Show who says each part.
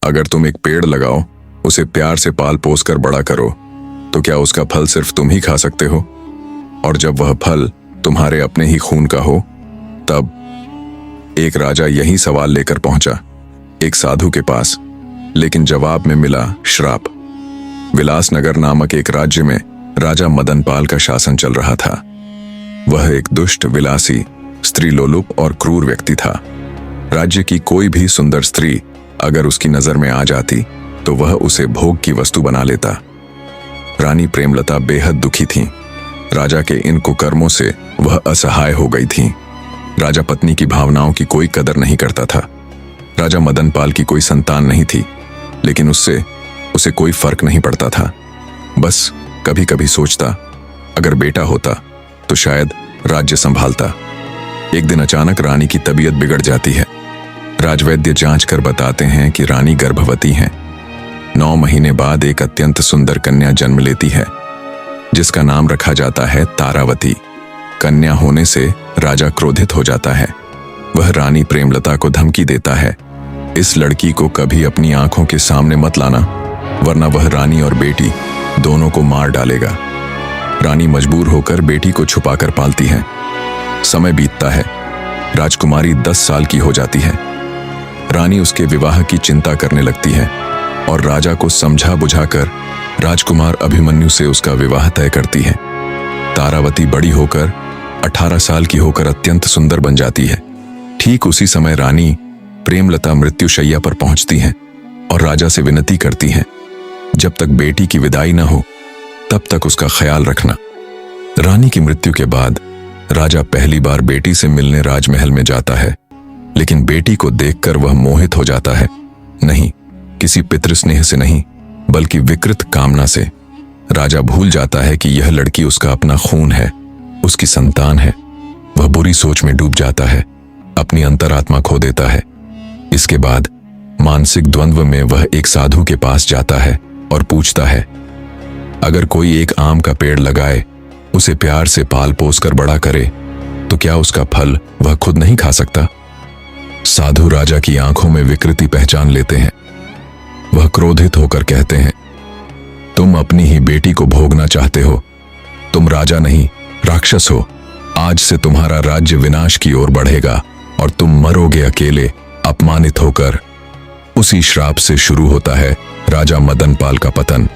Speaker 1: अगर तुम एक पेड़ लगाओ, उसे प्यार से पाल पोस कर बड़ा करो, तो क्या उसका फल सिर्फ तुम ही खा सकते हो? और जब वह फल तुम्हारे अपने ही खून का हो, तब एक राजा यही सवाल लेकर पहुंचा एक साधु के पास, लेकिन जवाब में मिला श्राप। विलासनगर नामक एक राज्य में राजा मदनपाल का शासन चल रहा था। वह एक दुष्ट, विलासी, स्त्रीलोलुप और क्रूर व्यक्ति था। राज्य की कोई भी सुंदर स्त्री अगर उसकी नजर में आ जाती तो वह उसे भोग की वस्तु बना लेता। रानी प्रेमलता बेहद दुखी थीं। राजा के इन कुकर्मों से वह असहाय हो गई थीं। राजा पत्नी की भावनाओं की कोई कदर नहीं करता था। राजा मदनपाल की कोई संतान नहीं थी, लेकिन उससे उसे कोई फर्क नहीं पड़ता था। बस कभी कभी सोचता, अगर बेटा होता तो शायद राज्य संभालता। एक दिन अचानक रानी की तबीयत बिगड़ जाती है। राजवैद्य जांच कर बताते हैं कि रानी गर्भवती हैं। 9 महीने बाद एक अत्यंत सुंदर कन्या जन्म लेती है, जिसका नाम रखा जाता है तारावती। कन्या होने से राजा क्रोधित हो जाता है। वह रानी प्रेमलता को धमकी देता है, इस लड़की को कभी अपनी आंखों के सामने मत लाना, वरना वह रानी और बेटी दोनों को मार डालेगा। रानी मजबूर होकर बेटी को छुपाकर पालती है। समय बीतता है। राजकुमारी 10 साल की हो जाती है। रानी उसके विवाह की चिंता करने लगती है और राजा को समझा बुझाकर राजकुमार अभिमन्यु से उसका विवाह तय करती है। तारावती बड़ी होकर 18 साल की होकर अत्यंत सुंदर बन जाती है। ठीक उसी समय रानी प्रेमलता मृत्युशैया पर पहुंचती हैं और राजा से विनती करती हैं, जब तक बेटी की विदाई न हो तब तक उसका ख्याल रखना। रानी की मृत्यु के बाद राजा पहली बार बेटी से मिलने राजमहल में जाता है, लेकिन बेटी को देखकर वह मोहित हो जाता है। नहीं, किसी पितृस्नेह से नहीं, बल्कि विकृत कामना से। राजा भूल जाता है कि यह लड़की उसका अपना खून है, उसकी संतान है। वह बुरी सोच में डूब जाता है, अपनी अंतरात्मा खो देता है। इसके बाद मानसिक द्वंद्व में वह एक साधु के पास जाता है और पूछता है, अगर कोई एक आम का पेड़ लगाए, उसे प्यार से पाल पोस कर बड़ा करे, तो क्या उसका फल वह खुद नहीं खा सकता? साधु राजा की आंखों में विकृति पहचान लेते हैं। वह क्रोधित होकर कहते हैं, तुम अपनी ही बेटी को भोगना चाहते हो। तुम राजा नहीं, राक्षस हो। आज से तुम्हारा राज्य विनाश की ओर बढ़ेगा और तुम मरोगे अकेले, अपमानित होकर। उसी श्राप से शुरू होता है राजा मदनपाल का पतन।